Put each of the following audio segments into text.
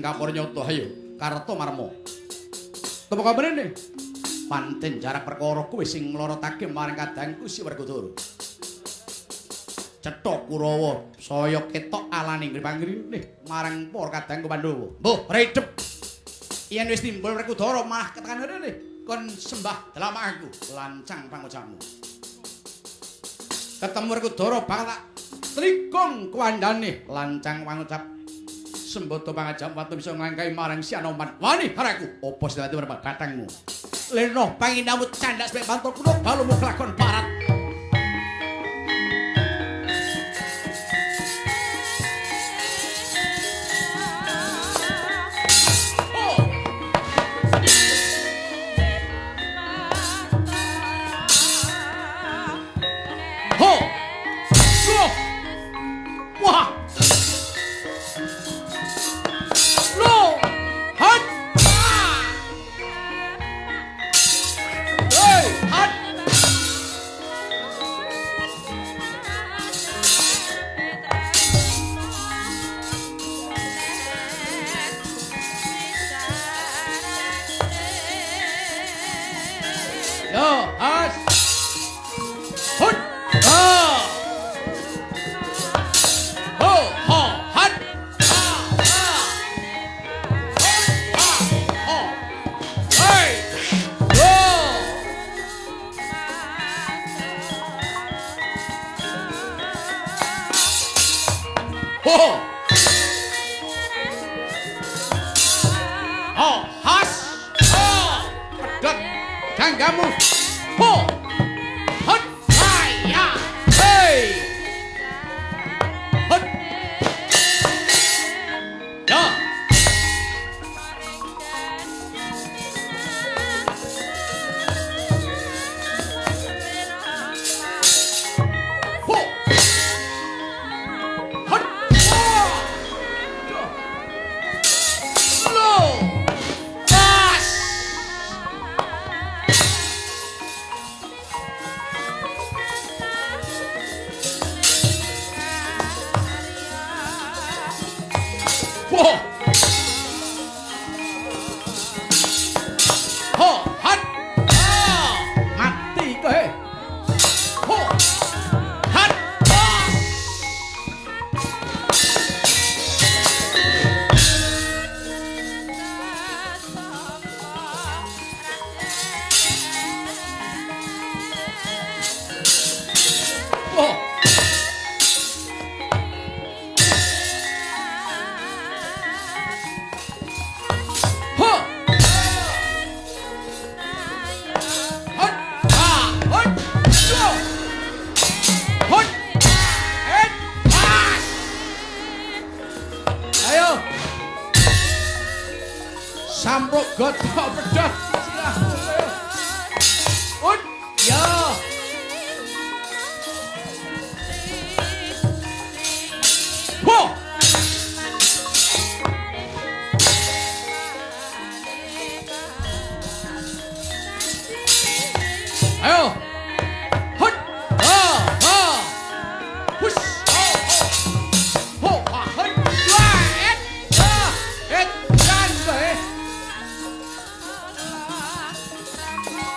kapur nyoto ayo karto marmo. Apa kabar ini? Panten jarak perkara kuwi sing nglorotake marang kadangku si Werkudara. Cethuk Kurawa saya ketok alane ngripang-ngriping marang para kadangku Pandhawa. Mbuh, redep. Yen wis timbul Werkudara malah ketekan rene kon sembah dalamaku lancang pangucapmu. Ketemu Werkudara bakal tak trikong kuandane lancang pangucap. Semboto pangajap watu bisa ngangkai marang si Anoman. Wani haraku apa sedati merpat batangmu. Lenoh pangindamut candak sebagai bantul kuno balumu kelakon barat.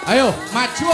Ayo, maju.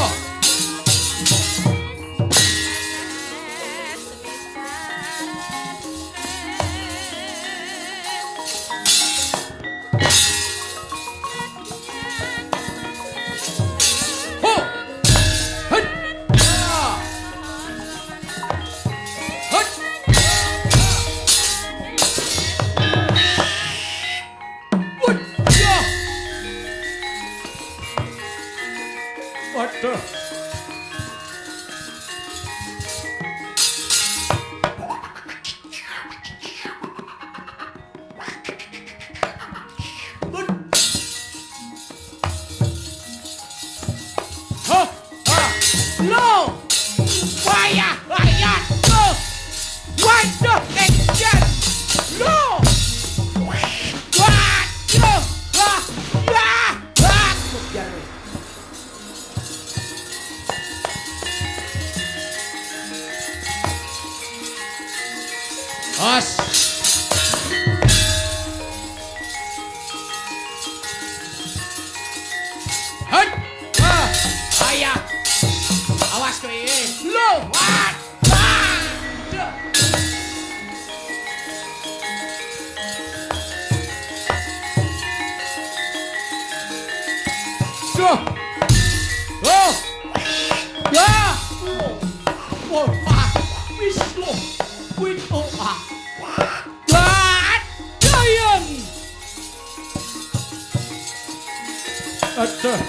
Aduh.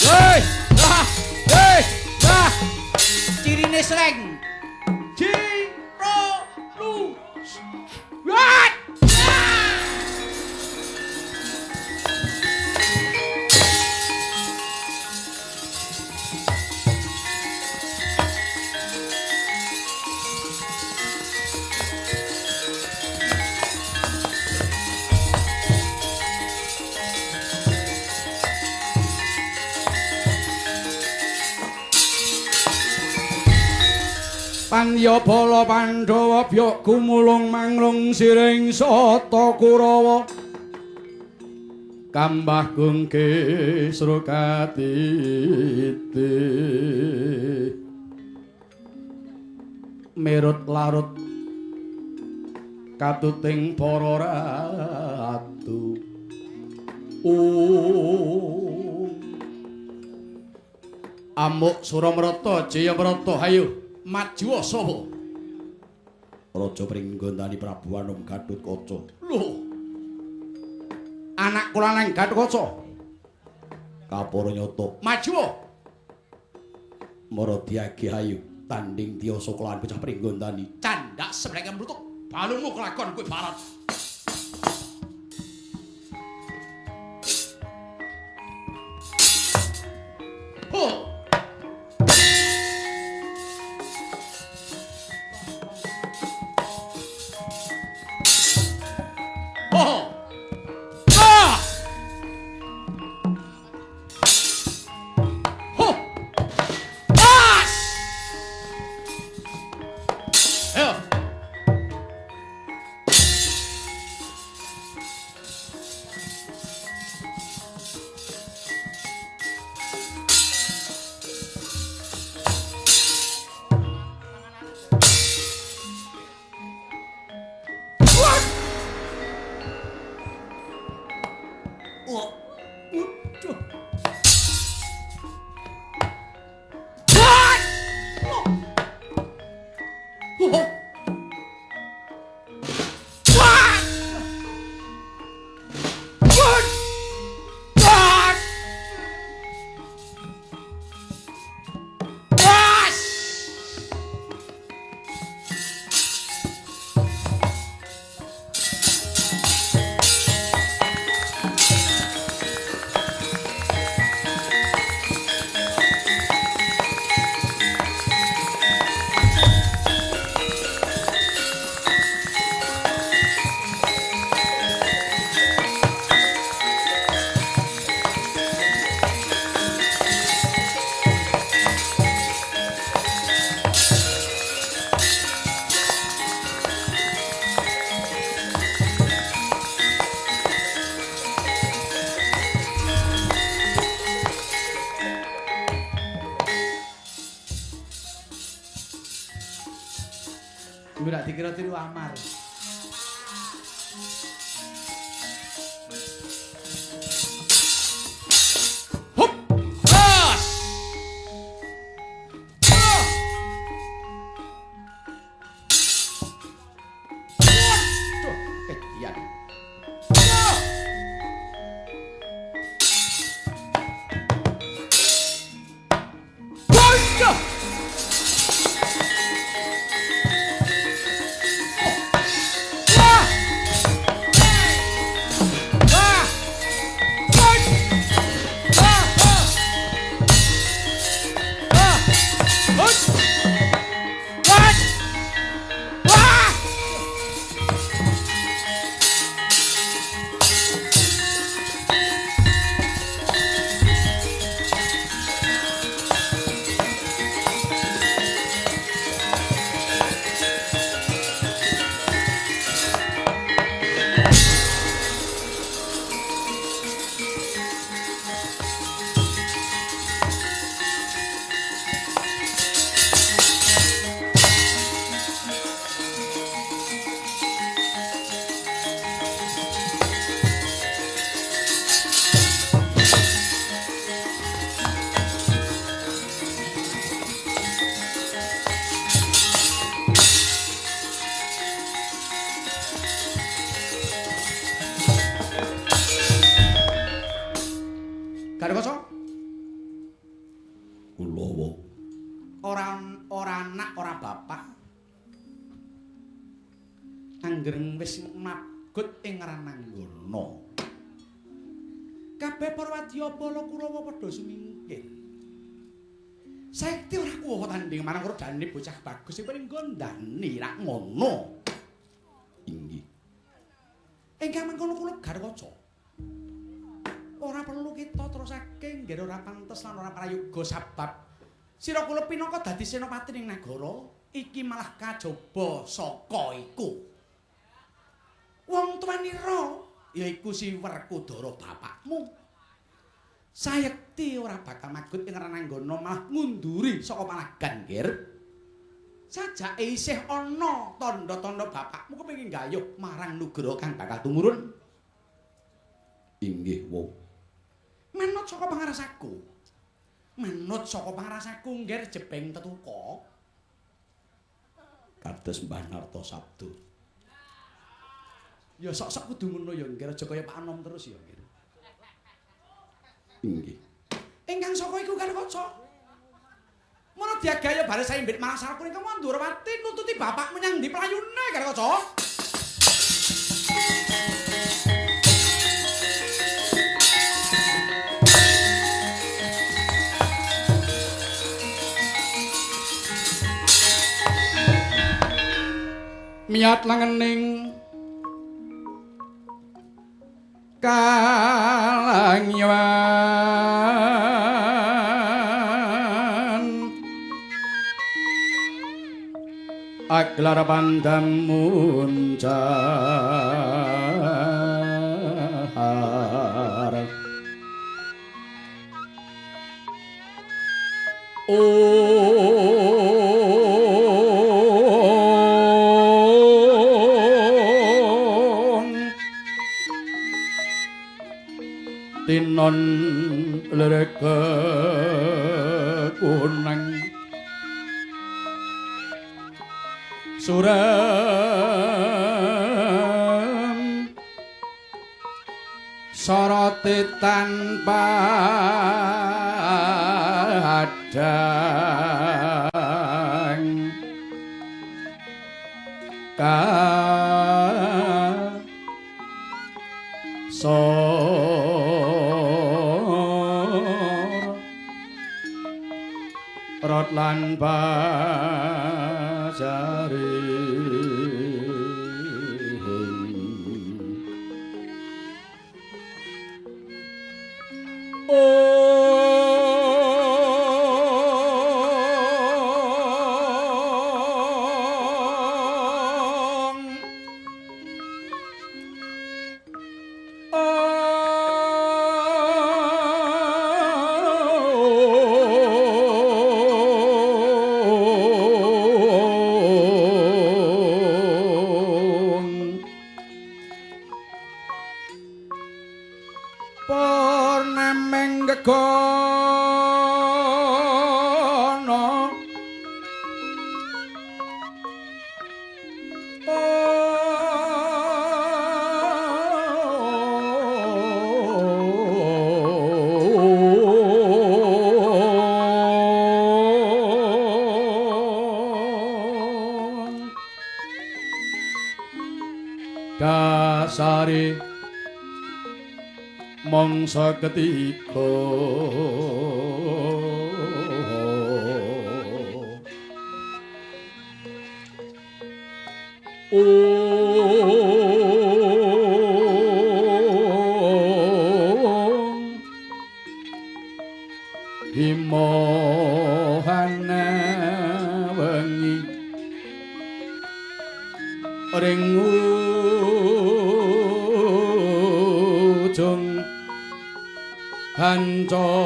Hei! Ah! Hei! Ah! Cirine sreng. Ciro lu. What? Pandya bala Pandhawa byok gumulung manglung siring sata Kurawa kambah gungge srukatiti merut larut katuting para ratu Amuk Suramrata Jayamrata hayo maju sapa? Raja Pringgondani Prabu Anom Gatotkaca. Lho. Anak kula nang Gatotkaca. Kapara nyata. Maju. Maradyagi hayu tanding tiyasa kelawan bocah Pringgondani. Candhak sebreke mrutuk balungmu kelakon kowe barat. Ho. Ora dikira tiru amar. Hop! As! Waduh, kejadian. ora anak, ora bapak. Angger wis mabut ing Rananggana. Kabeh para wadyabala Kurawa padha sumingkir. Saiki ora kuwo tanding marang rodane bocah bagus sing paling gondani rak ngono. Inggih. Ingkang mengkono kula garwaca. Ora perlu kita terusake nggih ora pantes lan ora prayoga sebab sira kula pinaka dadi senopati ning nagara iki malah kajaba saka iku. Wong tuanira yaiku si Werkudara bapakmu. Sayekti ora bakal magut ing Rananggana malah ngunduri saka Palagan, Nggir. Sajake isih ana tandha-tandha bapakmu kepengin gayuh marang nugara kang bakal tumurun. Inggih, Wo. Manut saka pangarasaku. Manut saka pangarasaku, Nggir, jebeng tetuka. Kados Mbah Narta Sabda. Ya sok-sok kudu ngono ya, Nggir, aja kaya Pak Anom terus ya, Nggir. Inggih. Ingkang saka iku Garwaca. Mono diagaya bare saimbit masalah punika Mandurwati nututi bapak menyang ndi playune Garwaca. Miat langening kalangyan aglar pandam muncar tinon lereke kunang suram soroti tanpa hadang rot lan bajari dasare mangsa ketiga himohana wengi ring ujung hancala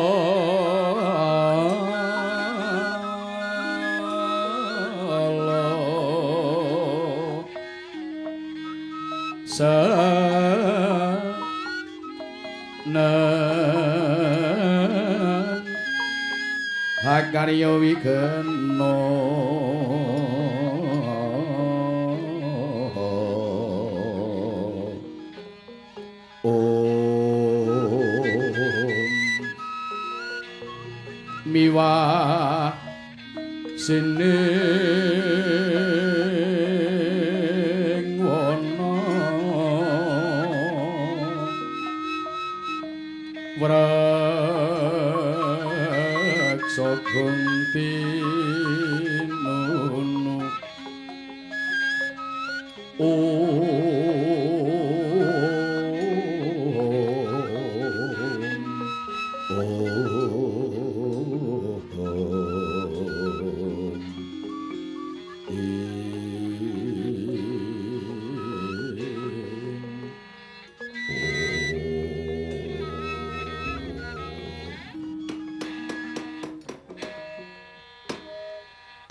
senen hakarya wigena miwah sining wana wraksa gunti nunu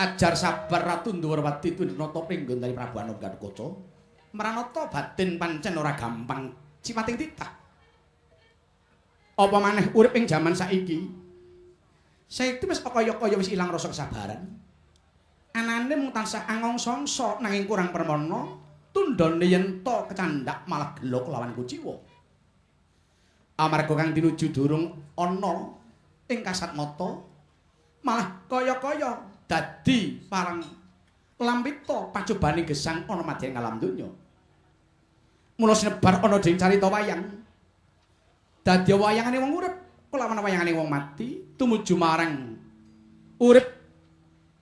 ajar sabar Ratu Ndhuwurwati Tundenata pringgon dari Prabu Anunggarukaca. Maranata batin pancen ora gampang cipating titah. Apa maneh urip ing jaman saiki. Saiki wis kaya-kaya wis ilang rasa kesabaran. Anane mung tansah angong-songso nanging kurang permana, tundhane yen to kecandhak malah gelo kelawan kuciwa. Amarga kang tinuju durung ana ing kasatmata, malah kaya-kaya dadi parang lampita pacobane gesang ana madya alam donya. Mula sinebar ana ding carita wayang. Dadi wayangane wong urip kelawan wayangane wong mati tumuju marang urip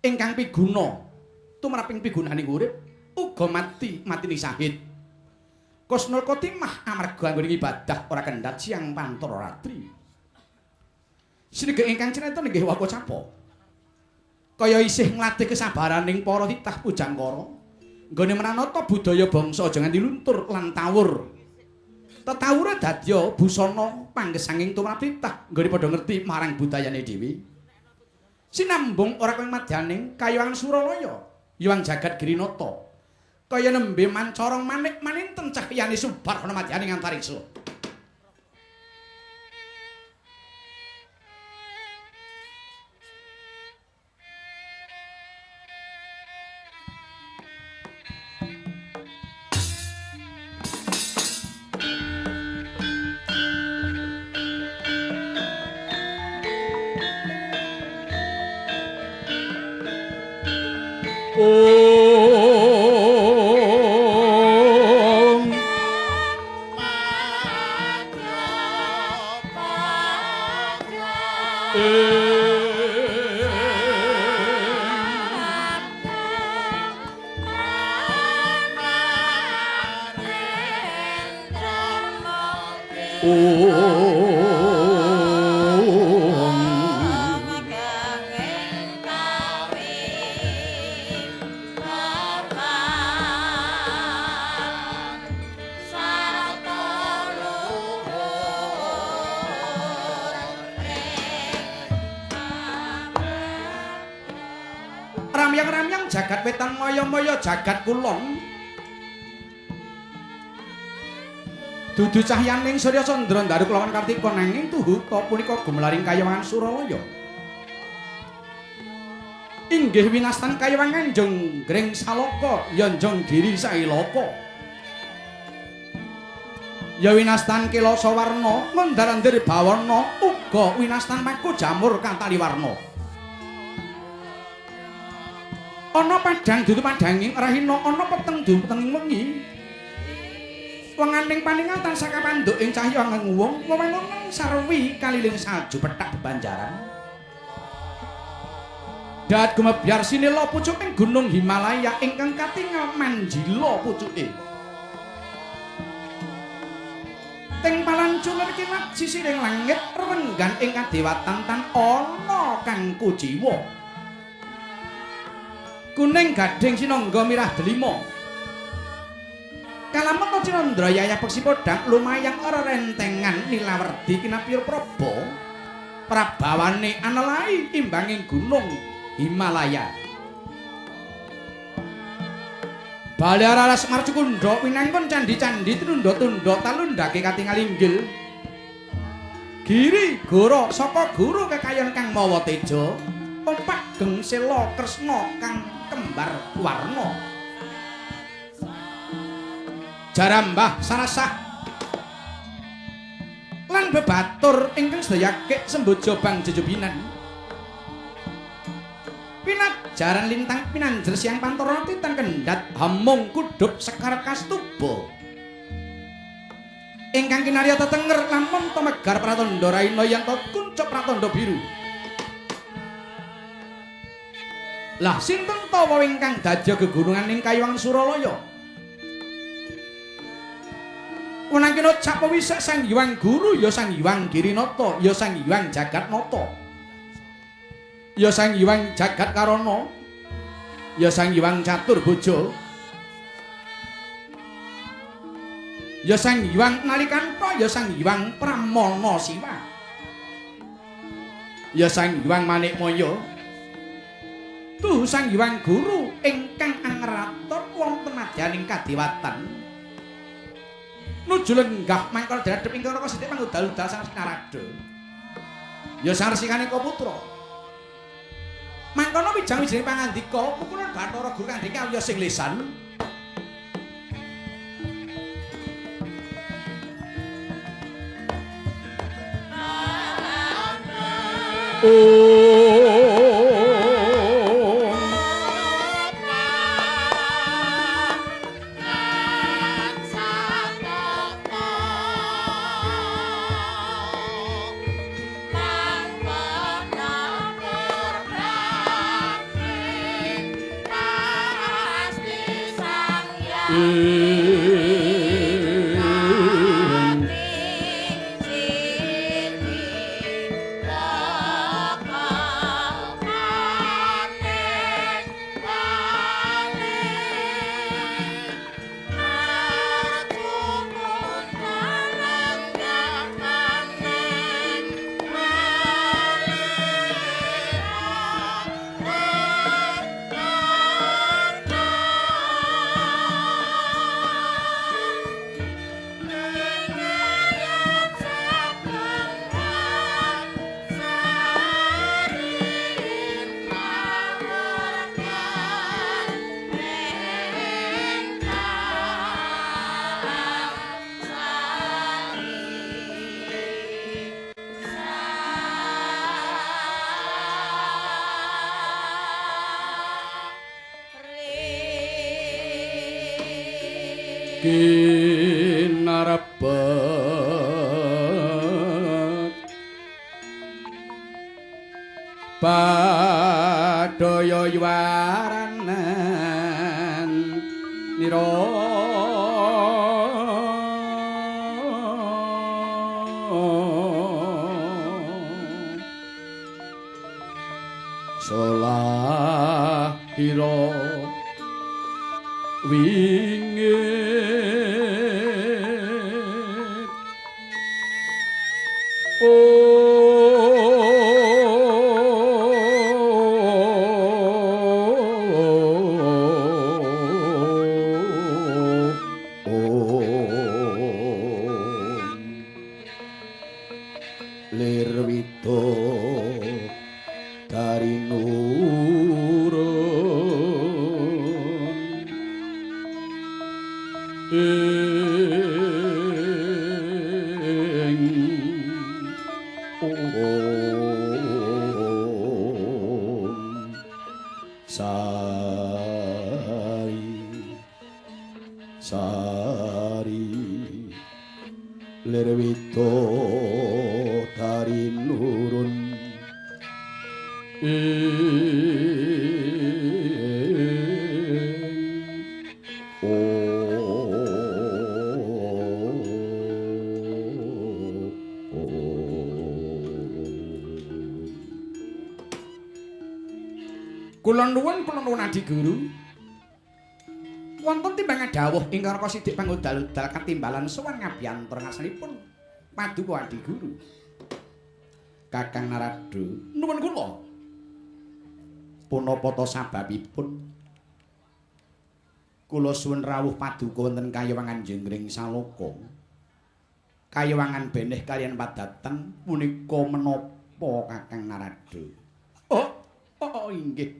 ingkang piguna. Tumraping pigunaning urip uga matine sahid. Kusnul Kotimah amarga anggone ibadah ora kendhat siang pantara ratri. Sinegek ingkang cineta nggih waka capa. Kaya isih nglatih kesabaraning para titah pujangkara nggone Maranata budaya bangsa aja nganti luntur lan tawur. Tetawure dadya busana panggesanging tumrap titah nggone padha ngerti marang budayane dhewe. Sinambung ora kaya madyaning kayangan Suralaya, yuang jagat Girinata. Kaya nembe mancorong manik maninten cahyane subar ana madyaning antariksa. Ramyang-ramyang jagat wetan maya-maya jagat kulon. Dudu cahyaning Surya Candra ndaru kelawan Kartika nanging tuhuta punika gumelaring kayawangan Suralaya. Inggih winastan kayawangan Njong Gring Saloka ya Njong Giri Sailaka. Ya winastan Kela Sawarna ngondarandir bawana uga winastan Paku Jamur Kataliwarna. Ana padhang dudu padhanging rahina, ana peteng dudu petenging wengi. Wenganing paningal tansah kapandhuk ing cahya ngenguwung, wewangunan sarwi kaliling salju pethak bebanjaran. Dat gumebyar sinila pucuking Gunung Himalaya ingkang katingal manjila pucuke. Ting palancuner kilat sisiring langit renggan ing kadewatan tan ana kang kuciwa. Kuning gading sinangga mirah delima. Kalamun Cinandra yayah peksi podhang lumayang ora rentengan Nilawerdi kinapir Praba. Prabawane anelai imbanging Gunung Himalaya. Bali araras Marcukundha winangkon candhi-candhi tunda-tunda talundhake katingal inggil. Giri Gora saka guru kekayon kang mawa teja. Ompak Geng Sela Kresna kang kembar warna. Jarambah sarasah lan bebatur ingkang sedayake semboja bang jejebinan. Pinajaran lintang pinanjer siang pantoro titan kendhat hamung kudup sekar kastuba. Ingkang kinarya tetenger lamun tumegar pratandha raina yanta kuncup pratandha biru. Lah sinten ta wae ingkang dadya gegunungan ing Kayuwang Suralaya? Wenang kena cap wisik Sang Hyang Guru ya Sang Hyang Girinata, ya Sang Hyang Jagatnata. Ya Sang Hyang Jagatkarana, ya Sang Hyang Caturboja. Ya Sang Hyang Nalikanta, ya Sang Hyang Pramana Siwa. Ya Sang Hyang Manikmaya. Tuh Sang Hyang Guru ingkang angraton wonten madyaning kadewatan. Nuju lenggah mangkal dadhep ing Raka Sithik mangudal-udal Sang Narada. Ya Sang Resikanika putra. Mangkono wijang-wijining pangandika pukulan Bathara Guru kang dikawya sing lisan. Kinarebet padaya yuwaranan nira salahira wingit Lirwito dari nurun sari Lirwito dari nurun Kula nuwun Adi Guru. Wonten timbangan dawuh ingkang Raka Sithik pangudal-udal katimbalan sowan ngabiyantara ngasanipun Paduka Adi Guru. Kakang Narada, nuwun kula. Punapa ta sababipun? Kula suwun rawuh paduka wonten Kayewangan Jenggring Saloka. Kayewangan beneh kaliyan padatan punika menapa Kakang Narada? Oh, inggih.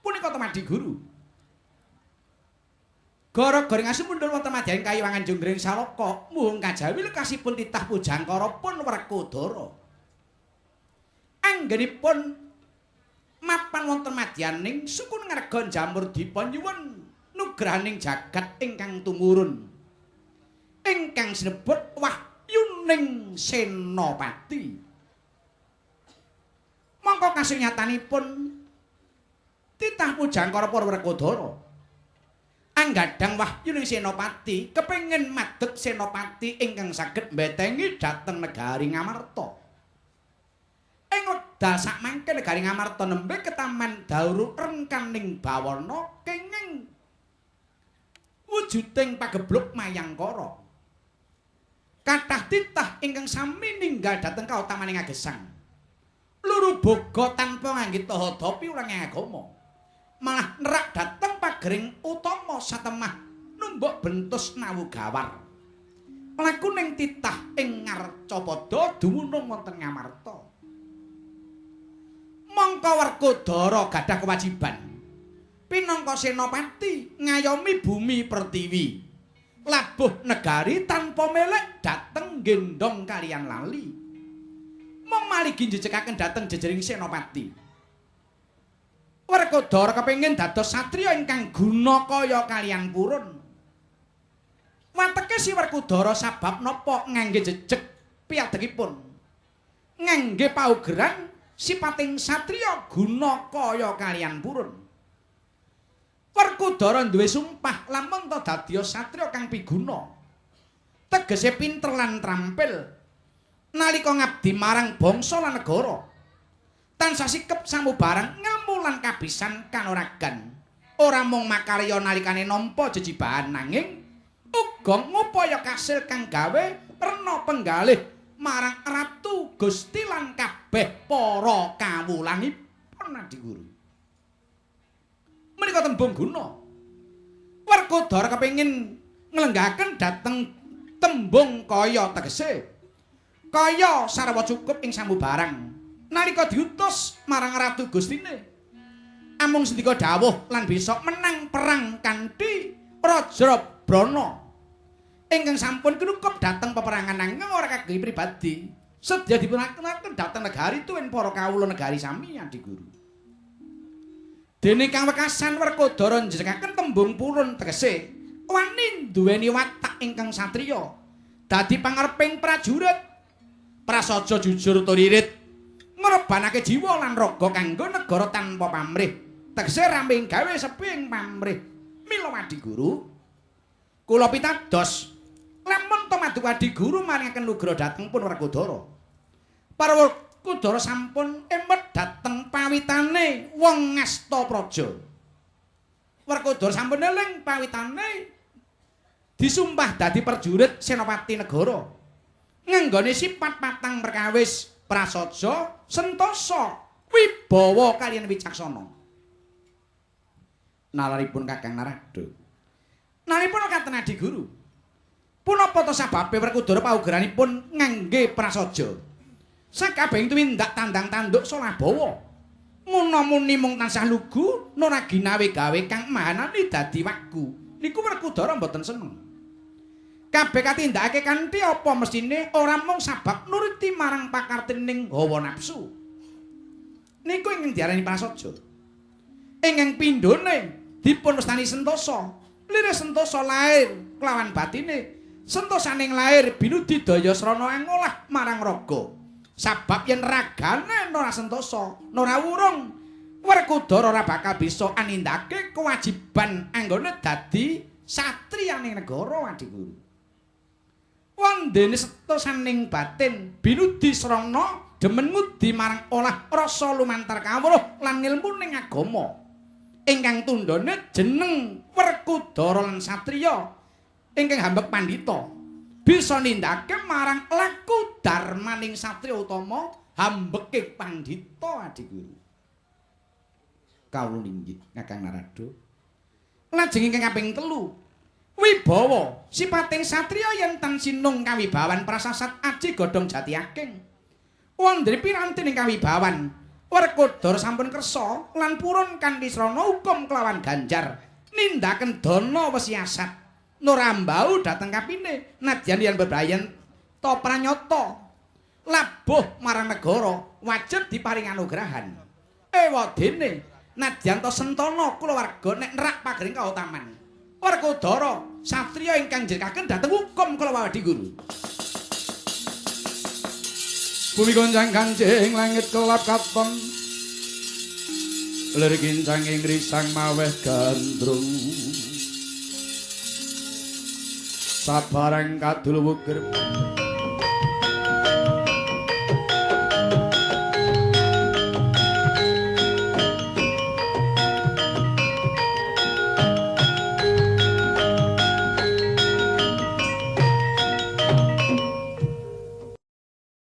Punika Adi Guru. Gara-gara ngasih mundhul wonten madyaning Kayewangan Jenggring Saloka, muhung kajawi lekasipun titah pujangkara pun Werkudara. Anggenipun mapan wonten madyaning suku ngarga jamur dipun nyuwun nugrahaning jagat ingkang tumurun ingkang sinebut Wahyuning Senopati. Mongko kasunyatanipun titah pujangkara para Werkudara anggadhang Wahyuning Senopati kepengin madeg senopati ingkang saged mbetengi dhateng negari Ngamarta. Ing wekdal sakmangke negari Ngamarta nembe ketaman dauru rengkaning bawana kenging wujuding pagebluk mayangkara. Kathah titah ingkang sami ninggal dhateng kautamaning agesang. Luru boga tanpa ngangge tahada piwulang agama. Malah nerak dhateng pagering utama satemah numbuk bentus nawugawar. Lakuning titah ing Ngarcapada dumunung wonten Ngamarta. Mangka Werkudara gadah kewajiban pinangka senopati ngayomi bumi pertiwi labuh negari tanpa melek dhateng gendong kaliyan lali mong maligi njejekaken dhateng jejering senopati. Werkudara kepengin dados satriya ingkang guna kaya kaliyan purun. Wateke si Werkudara sabab napa ngangge jejeg piyadhekipun ngangge paugeran sipating satriya guna kaya kaliyan purun. Werkudara duwe sumpah lamun ta dadi satriya kang piguna. Tegese pinter lan trampil nalika ngabdi marang bangsa lan negara. Tansah sikep samubarang ngamu lan kabisan kanoragan. Ora mung makarya nalikane nampa jejibahan nanging uga ngupaya kasil kang gawe rena penggalih marang Ratu Gusti lan kabeh para kawulanipun Adi Guru. Menika tembung guna. Werkudara kepengin nglenggahaken dhateng tembung kaya tegese kaya sarwa cukup ing sambubarang nalika diutus marang Ratu Gustine. Amung sendika dawuh lan besok menang perang kanthi Rajrabrana. Ingkang sampun knukup dhateng peperangan nanging ora kagem pribadi. Sedya dipunakinaken dhateng negari tuwin para kawula negari sami Adi Guru. Dene kang wekasan Werkudara njejekaken tembung purun tegese wani duweni watak ingkang satriya. Dadi pangareping prajurit prasaja jujur tur irit ngorbanake jiwa lan raga kanggo negara tanpa pamrih. Tegese ramping gawe sepi ing pamrih. Mila Adi Guru kula pitados lamun to madu Adi Guru maringaken nugra dhateng pun Werkudara. Para Werkudara sampun emet dhateng pawitane wong ngasta praja. Werkudara sampun eling pawitane disumpah dadi prajurit senopati negara. Nganggone sifat patang perkawis prasaja, sentosa, wibawa kaliyan wicaksana. Nalaripun Kakang Narada. Nalipun katen Adi Guru. Punapa to sababe Werkudara paugeranipun ngangge prasaja? Sakabehing tumindak tandang tanduk Solabawa. Muna-muni mung tansah lugu nuragi nawe gawe kang mahanani dadi wagu. Niku Werkudara mboten seneng. Kabeh katindakake kanthi apa mestine ora mung sabab nuruti marang pakartining hawa nafsu. Niku ingkang diarani prasaja. Ingkang pindhone dipun wastani sentosa. Lire sentosa lair kelawan batine. Sentosaning lair binudi daya srana ngolah marang raga. Sabab yen ragane ora sentosa, ora wurung, Werkudara ora bakal bisa anindake kewajiban anggone dadi satriyaning negara Adi Guru. Wandene setosaning batin binudi srana demen ngudi marang olah rasa lumantar kawruh lan ngilmuning agama. Ingkang tundhone jeneng Werkudara lan satriya ingkang hambek pandhita bisa nindakake marang laku darmaning satriya utama hambeke pandhita Adi Guru. Kawula inggih Kakang Narada. Lajeng ingkang kaping 3, wibawa sipating satriya yen tan sinung kawibawan prasasat aji godhong jati aking. Wondri piranti ning kawibawan Werkudara sampun kersa lan purun kanthi srana hukum kelawan ganjar nindaken dana wesiasat Nurambau dhateng kapine nadyan yen bebrayan to pranyata labuh marang negara wajib diparing anugrahan. Ewadene nadyanto Sentana kulawarga nek nerak pagering kautaman. Werkudara satriya ingkang njirkaken dhateng hukum Kulawadi Guru. Bumi goncang kancing langit kelap katon. Lir kincang ing risang maweh gandrung. Sabarang kadul wuger